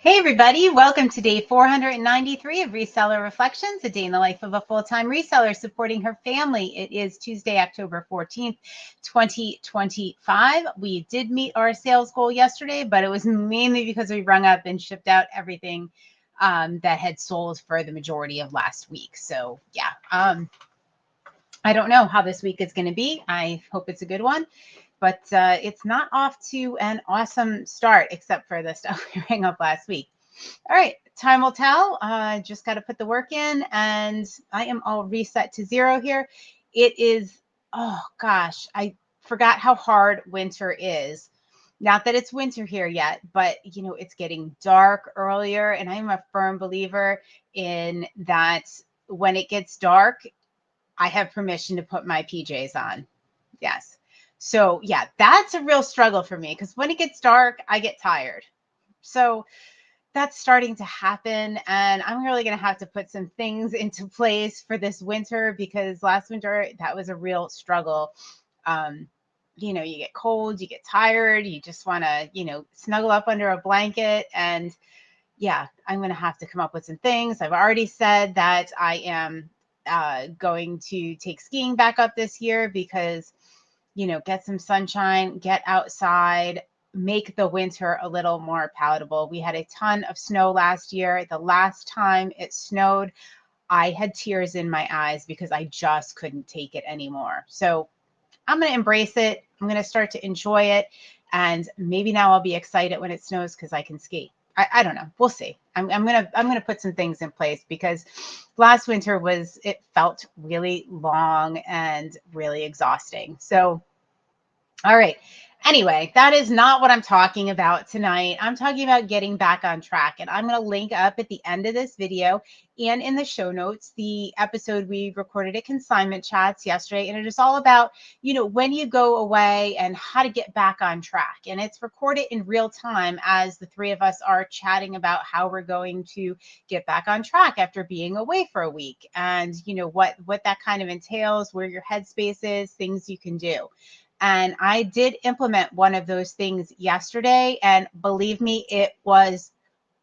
Hey everybody, welcome to day 493 of Reseller Reflections, a day in the life of a full-time reseller supporting her family. It is Tuesday, October 14th, 2025. We did meet our sales goal yesterday, but it was mainly because we rung up and shipped out everything that had sold for the majority of last week. So yeah, I don't know how this week is going to be. I hope it's a good one. But it's not off to an awesome start, except for the stuff we rang up last week. All right, time will tell. I just got to put the work in, and I am all reset to zero here. It is, oh gosh, I forgot how hard winter is. Not that it's winter here yet, but it's getting dark earlier, and I'm a firm believer in that when it gets dark, I have permission to put my PJs on. Yes. So yeah, that's a real struggle for me because when it gets dark, I get tired. So that's starting to happen. And I'm really going to have to put some things into place for this winter because last winter, that was a real struggle. You get cold, you get tired, you just want to, snuggle up under a blanket. And yeah, I'm going to have to come up with some things. I've already said that I am going to take skiing back up this year because get some sunshine, get outside, make the winter a little more palatable. We had a ton of snow last year. The last time it snowed, I had tears in my eyes because I just couldn't take it anymore. So I'm going to embrace it. I'm going to start to enjoy it. And maybe now I'll be excited when it snows because I can ski. I don't know. We'll see. I'm gonna put some things in place because last winter it felt really long and really exhausting. So all right. Anyway, that is not what I'm talking about tonight. I'm talking about getting back on track. And I'm going to link up at the end of this video and in the show notes the episode we recorded at Consignment Chats yesterday. And it is all about, when you go away and how to get back on track. And it's recorded in real time as the three of us are chatting about how we're going to get back on track after being away for a week. And, what that kind of entails, where your headspace is, things you can do. And I did implement one of those things yesterday. And believe me, it was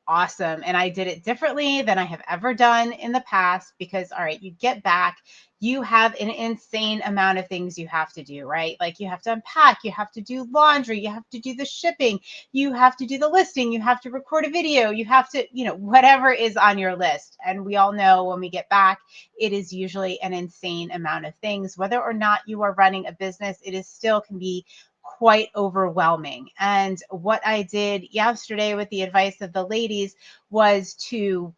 awesome. And I did it differently than I have ever done in the past because, all right, you get back, you have an insane amount of things you have to do, right? Like you have to unpack, you have to do laundry, you have to do the shipping, you have to do the listing, you have to record a video, you have to, whatever is on your list. And we all know when we get back, it is usually an insane amount of things. Whether or not you are running a business, it is still can be quite overwhelming. And what I did yesterday with the advice of the ladies was to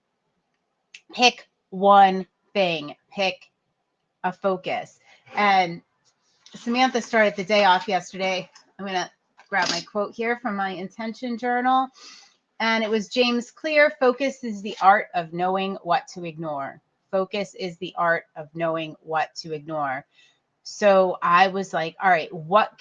pick one thing, pick a focus. And Samantha started the day off yesterday. I'm going to grab my quote here from my intention journal. And it was James Clear, focus is the art of knowing what to ignore. Focus is the art of knowing what to ignore. So I was like, all right, what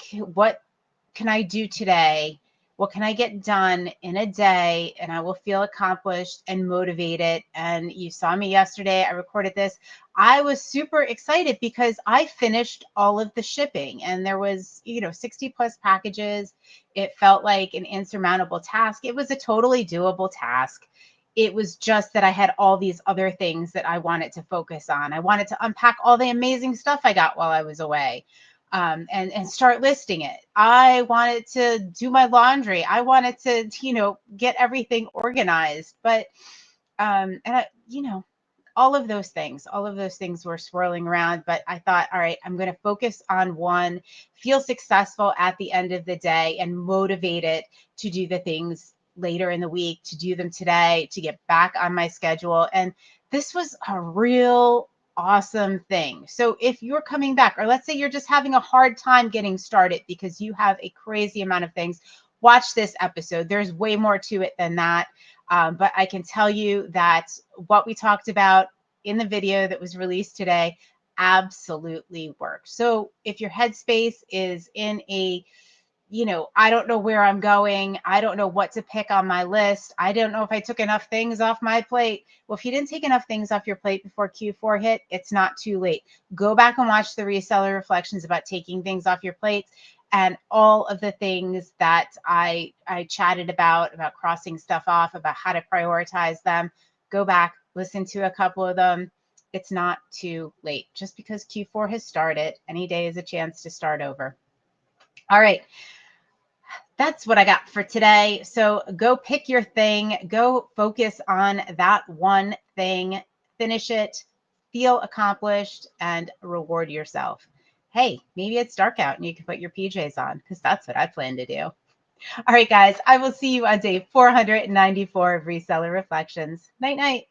can I do today? What can I get done in a day? And I will feel accomplished and motivated. And you saw me yesterday. I recorded this. I was super excited because I finished all of the shipping and there was, 60 plus packages. It felt like an insurmountable task. It was a totally doable task. It was just that I had all these other things that I wanted to focus on. I wanted to unpack all the amazing stuff I got while I was away. And start listing it. I wanted to do my laundry. I wanted to, get everything organized. But, and I, all of those things were swirling around. But I thought, all right, I'm going to focus on one, feel successful at the end of the day and motivated to do the things later in the week, to do them today, to get back on my schedule. And this was a real awesome thing. So if you're coming back, or let's say you're just having a hard time getting started because you have a crazy amount of things, watch this episode. There's way more to it than that. But I can tell you that what we talked about in the video that was released today absolutely works. So if your headspace is in a I don't know where I'm going. I don't know what to pick on my list. I don't know if I took enough things off my plate. Well, if you didn't take enough things off your plate before Q4 hit, it's not too late. Go back and watch the Reseller reflections about taking things off your plates and all of the things that I chatted about crossing stuff off, about how to prioritize them. Go back, listen to a couple of them. It's not too late. Just because Q4 has started, any day is a chance to start over. All right. That's what I got for today. So go pick your thing, go focus on that one thing, finish it, feel accomplished, and reward yourself. Hey, maybe it's dark out and you can put your PJs on, because that's what I plan to do. All right, guys, I will see you on day 494 of Reseller Reflections. Night, night.